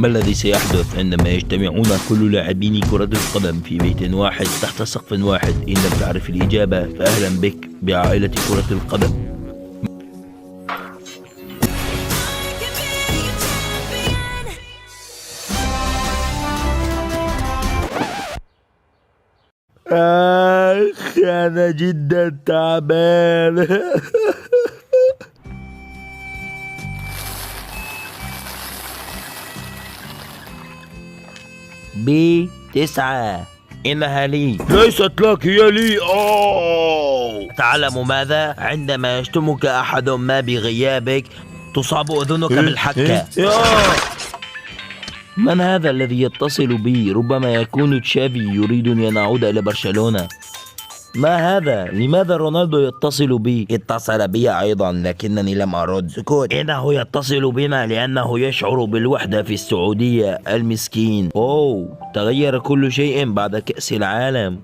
ما الذي سيحدث عندما يجتمعون كل لاعبين كرة القدم في بيت واحد تحت سقف واحد؟ إن لم تعرف الإجابة فأهلا بك بعائلة كرة القدم. أنا جدا تعبان. B9 إنها لي. ليست لك، هي لي. تعلم ماذا؟ عندما يشتمك أحد ما بغيابك تصاب أذنك بالحكة. من هذا الذي يتصل بي؟ ربما يكون تشافي يريدني أن أعود إلى برشلونة. ما هذا؟ لماذا رونالدو يتصل بي؟ اتصل بي أيضا لكنني لم أرد. سكوت. إنه يتصل بنا لأنه يشعر بالوحدة في السعودية. المسكين. تغير كل شيء بعد كأس العالم.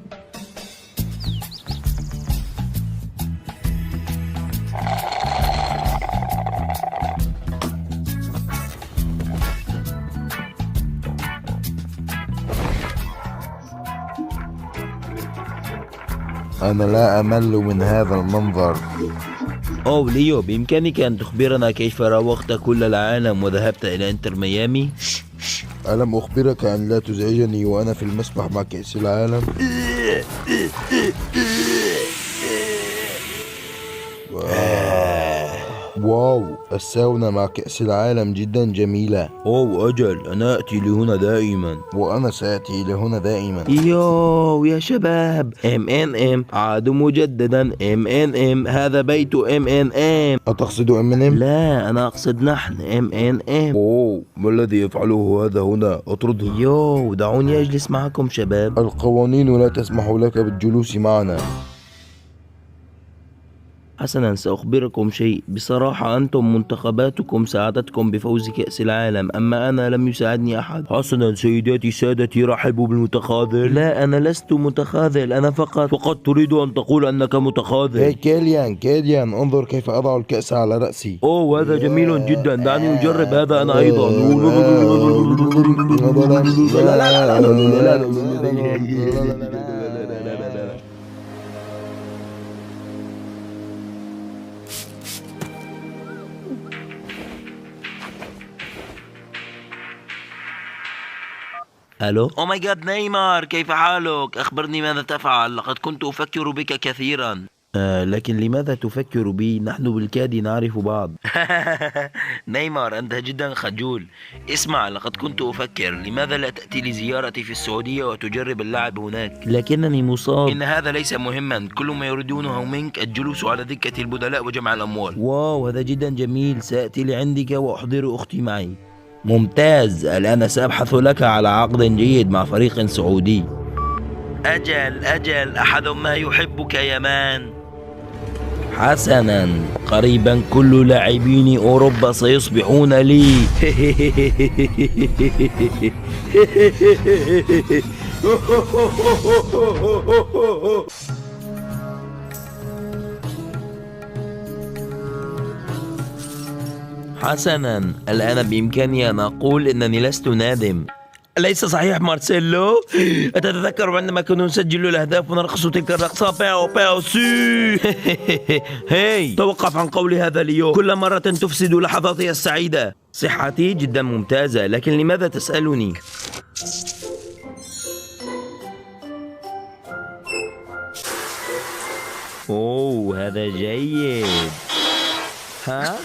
أنا لا أمل من هذا المنظر. ليو، بإمكانك أن تخبرنا كيف راوغت كل العالم وذهبت إلى إنتر ميامي؟ ألم أخبرك أن لا تزعجني وأنا في المسبح مع كأس العالم؟ واو، الساونا مع كأس العالم جدا جميلة. أجل، أنا أتي لهنا دائما. وأنا سأتي لهنا دائما. يا شباب، M&M عاد مجددا. M&M، هذا بيت M&M. أتقصد M&M؟ لا، أنا أقصد نحن M&M. ما الذي يفعله هذا هنا؟ اطرده. دعوني أجلس معكم شباب. القوانين لا تسمح لك بالجلوس معنا. حسنا، سأخبركم شيء. بصراحة أنتم منتخباتكم ساعدتكم بفوز كأس العالم، أما أنا لم يساعدني أحد. حسنا سيداتي سادتي، رحبوا بالمتخاذل. لا، أنا لست متخاذل، أنا فقط تريد أن تقول أنك متخاذل. هي كيليان، انظر كيف أضع الكأس على رأسي. هذا جميل جدا، دعني أجرب هذا أنا أيضا. ألو. ماي جاد نيمار، كيف حالك؟ أخبرني ماذا تفعل؟ لقد كنت أفكر بك كثيرا. لكن لماذا تفكر بي؟ نحن بالكاد نعرف بعض. نيمار، أنت جدا خجول. اسمع، لقد كنت أفكر لماذا لا تأتي لزيارتي في السعودية وتجرب اللعب هناك؟ لكنني مصاب. إن هذا ليس مهما، كل ما يريدونه منك الجلوس على دكة البدلاء وجمع الأموال. واو، هذا جدا جميل. سأتي لعندك وأحضر أختي معي. ممتاز، الآن سأبحث لك على عقد جيد مع فريق سعودي. أجل، أحد ما يحبك يا مان. حسنا، قريبا كل لاعبين أوروبا سيصبحون لي. حسنا، الآن بإمكاني أن أقول أنني لست نادم. أليس صحيح مارسيلو؟ أتتذكر عندما كنا نسجل الأهداف ونرقص تلك الرقصة؟ باو باو سي. هاي، توقف عن قول هذا اليوم. كل مرة تفسد لحظاتي السعيدة. صحتي جدا ممتازة، لكن لماذا تسألني؟ هذا جيد. ها؟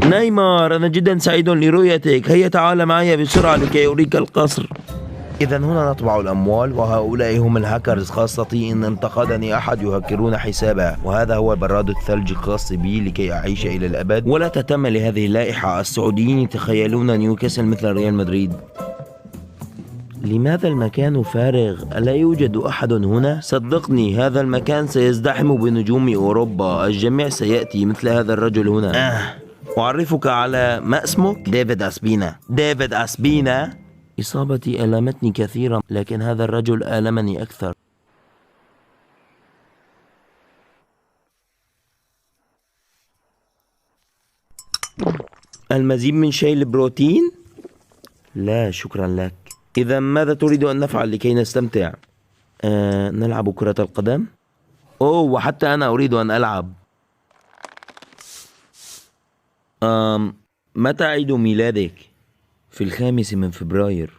نيمار، أنا جدا سعيد لرؤيتك. هيا تعال معي بسرعة لكي أريك القصر. إذا هنا نطبع الأموال، وهؤلاء هم الهاكرز. خاصتي إن انتقدني أحد يهكرون حسابه، وهذا هو براد الثلج الخاص بي لكي أعيش إلى الأبد. ولا تتم لهذه اللائحة. السعوديين يتخيلون نيوكاسل مثل ريال مدريد. لماذا المكان فارغ؟ ألا يوجد أحد هنا؟ صدقني، هذا المكان سيزدحم بنجوم أوروبا. الجميع سيأتي مثل هذا الرجل هنا. أعرفك على ما اسمك؟ ديفيد أسبينا. إصابتي ألمتني كثيرا، لكن هذا الرجل ألمني أكثر. المزيد من شاي البروتين؟ لا شكرا لك. إذا ماذا تريد أن نفعل لكي نستمتع؟ نلعب كرة القدم؟ أوه، وحتى أنا أريد أن ألعب. متى عيد ميلادك؟ في 5 من فبراير.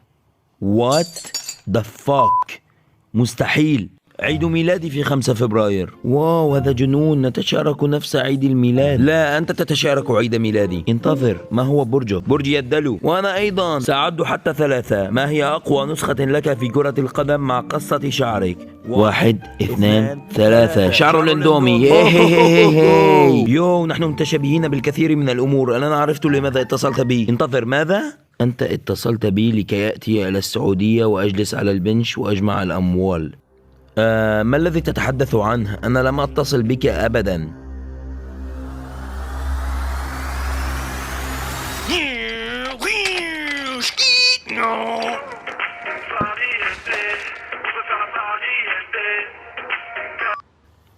What the fuck؟ مستحيل، عيد ميلادي في 5 فبراير. واو هذا جنون، نتشارك نفس عيد الميلاد. لا أنت تتشارك عيد ميلادي. انتظر، ما هو برجك؟ برجي الدلو. وأنا أيضا سأعد حتى 3. ما هي أقوى نسخة لك في كرة القدم مع قصة شعرك؟ 1 2 3. شعر الاندومي. يو نحن متشابهين بالكثير من الأمور. أنا عرفت لماذا اتصلت بي. انتظر، ماذا؟ أنت اتصلت بي لكي يأتي إلى السعودية وأجلس على البنش وأجمع الأموال. ما الذي تتحدث عنه؟ أنا لم أتصل بك أبدا.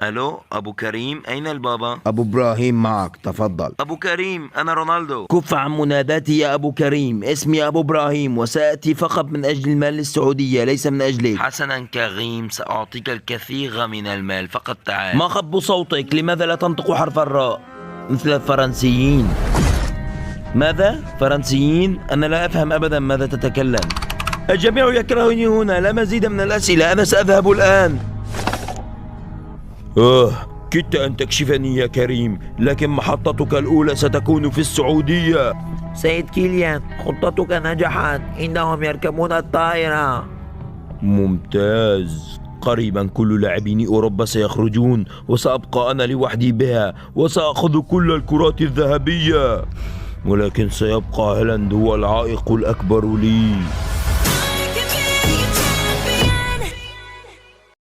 ألو أبو كريم، أين البابا؟ أبو إبراهيم معك، تفضل. أبو كريم أنا رونالدو. كف عن مناداتي يا أبو كريم، اسمي أبو إبراهيم وسأتي فقط من أجل المال السعودية ليس من أجلك. حسنا كريم، سأعطيك الكثير من المال، فقط تعال. ما خب صوتك؟ لماذا لا تنطق حرف الراء مثل الفرنسيين؟ ماذا؟ فرنسيين؟ أنا لا أفهم أبدا ماذا تتكلم. الجميع يكرهني هنا، لا مزيد من الأسئلة، أنا سأذهب الآن. كدت أن تكشفني يا كريم، لكن محطتك الأولى ستكون في السعودية. سيد كيليان، خطتك نجحت، إنهم يركبون الطائرة. ممتاز. قريبا كل لاعبين أوروبا سيخرجون وسأبقى أنا لوحدي بها، وسأخذ كل الكرات الذهبية، ولكن سيبقى هالاند هو العائق الأكبر لي.